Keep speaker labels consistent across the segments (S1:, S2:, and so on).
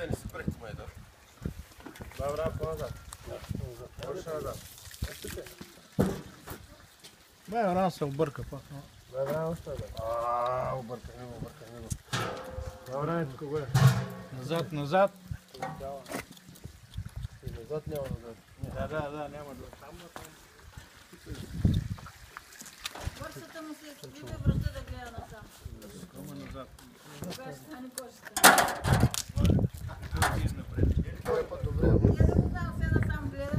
S1: се не си прехтима и да.
S2: Добре, по-назад. Още назад.
S3: Бе, рано се обърка пак.
S2: Добре, още назад.
S1: Объркани го.
S2: Добре, тук го е.
S3: Назад, назад.
S2: И назад няма назад.
S3: Да, няма да.
S4: Кошата му се вига врата да гледа насам.
S3: Кама назад.
S4: Кога ще стане кошата?
S2: Той път добре.
S4: Я да го знам, все насам гледа.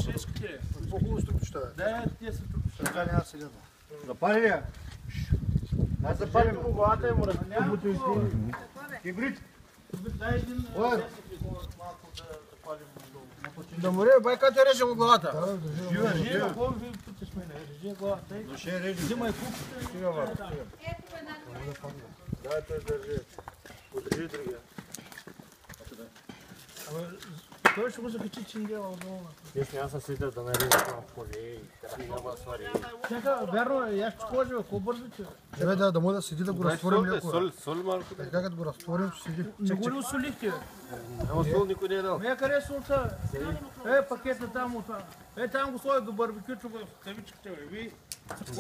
S3: Шишките.
S2: По-хубаво структища, бе.
S3: Да, тия са тук.
S2: Така няма сега.
S1: Запали ли я?
S2: Аз запалим му главата и му разпубото и
S4: Какво бе?
S2: Кибрид.
S3: Дай един
S2: Ой.
S3: малко да палим надолу.
S2: Да море, байка те реже му главата.
S3: Режи, какво ви пите с мене? Режи главата. Взимай куката.
S4: Ето една
S2: Да, той държи. Подрежи другия.
S3: Той ще го закачи чингела отдолу.
S2: Днес няма се седя да нарежа това кожи. Ей, няма свари.
S3: Чака, вярно е, яш кожи, ако бързате.
S5: Бе, да може да седи да го разтворим леко.
S1: Соли малко.
S5: Така като го разтворим, ще седи.
S3: Не го ли усолихте?
S1: Няма сол, никой не е дал.
S3: Ме къде солта? Пакета там от това. Там го сложи до барбекючо в кавичките, бе. Ви.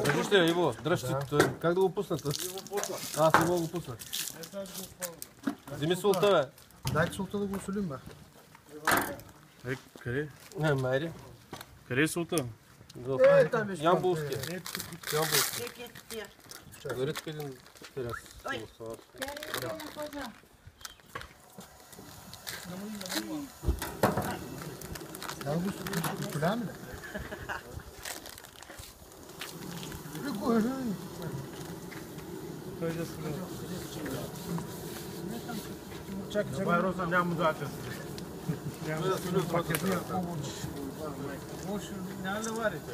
S1: Дръжте, Иво, дръжте. Как да го пуснат? Аз не мога да го пусна. Вземи солта, бе.
S5: Дайте солта да го осолим, бе.
S3: Къде?
S1: Не, майри.
S3: Къде е солта?
S5: Там е
S1: Ямбулски.
S4: Чекай, тия.
S1: Дори тук един терас.
S4: Тя не е на кожа.
S5: Да го осоляваме, бе. Леко,
S2: Чакай, Роса, няма да те.
S3: Няма ли варите?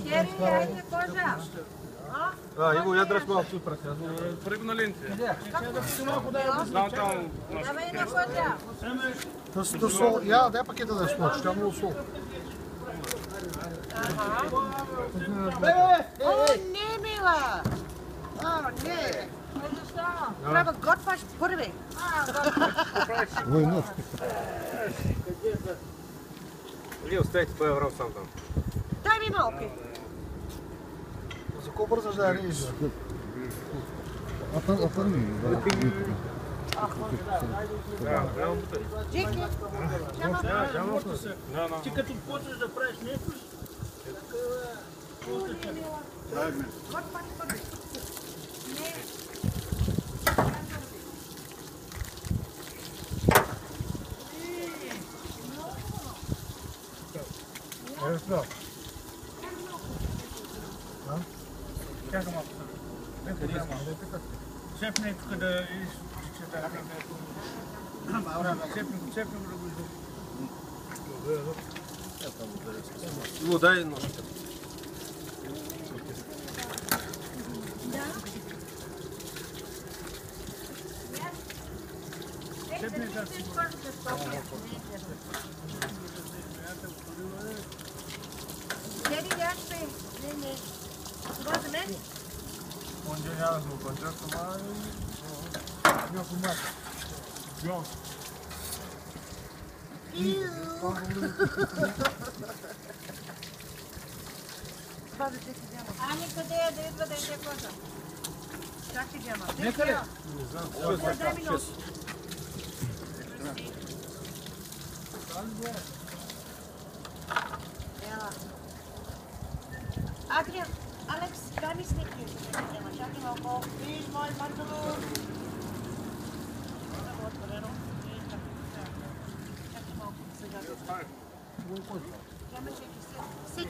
S4: Кери, айде кожа.
S1: Иво, я дръж малко от пръка.
S3: Пригналинте.
S4: Давай на кожа.
S5: да сол. Я, дай пакета да смочи, тя много сол.
S6: О, не, мила! О, не!
S4: Защо?
S6: Трябва готваш първи.
S5: Война.
S1: Или оставите по евро сам там.
S6: Дай ми малко.
S5: За колко бързаш да я режеш?
S6: Джеки,
S3: Ти като почнеш да правиш нещо,
S6: готваш първи.
S3: чака малко. Цепне тук да цепне го да го издържи.
S1: Иво, дай ножка.
S6: Кери, я ще. Не. Това за мен?
S2: Онде няма да го пънчат, ама някой мата. Бьон.
S6: Това за Джеки няма.
S4: Ани, къде е да идва да иде кожа?
S6: Чакай, няма.
S3: Нека ли?
S6: Дай ми нож. Ела. Адриан, Алекс, дай ми снимки. Чакай малко. Виж, мой панталон. Чакай малко сега. Няма чеки. Сет.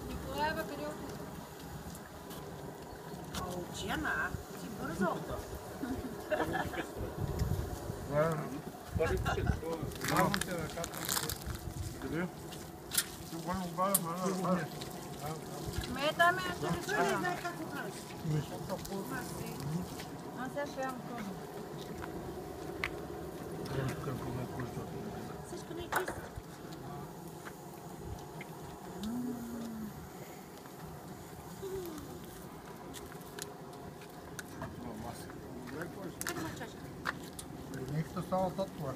S4: Николаева, къде отиде?
S6: Джема, си бързо.
S4: Ме там е.
S6: Той не знае как го правиш.
S4: Аз сега ще ям това.
S6: Всичко не е чисто. Къде има чашка?
S5: Нехто става татва.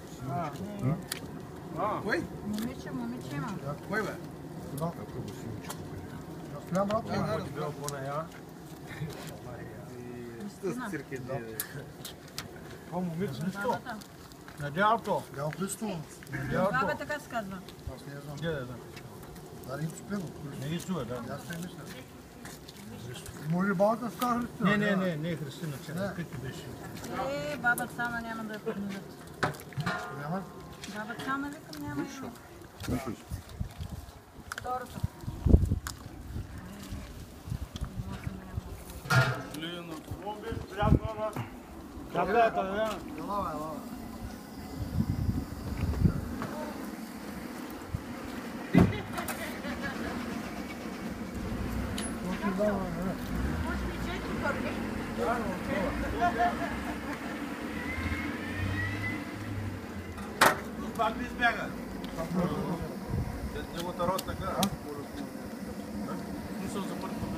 S4: Момиче има.
S2: Кой бе?
S5: Да. Аз нямам работа.
S3: Това момиче нищо.
S4: Бабата.
S3: Надялото.
S5: Дял Христо.
S4: Баба така се казва.
S5: Аз не знам.
S3: Где да?
S5: Дали спено.
S3: Не изчува, да.
S5: Аз не мисля. Може бабата стара Христина?
S3: Не е Христина, че
S5: Не.
S3: както беше.
S4: Бабата сама няма да я поднесат.
S5: Няма.
S4: Бабата сама викам няма. Второто.
S3: Таблета, да.
S5: Елава, елава.
S6: Може би четири първи.
S1: Пак ли избяга? Неговата рост така. Смисъл за първи път.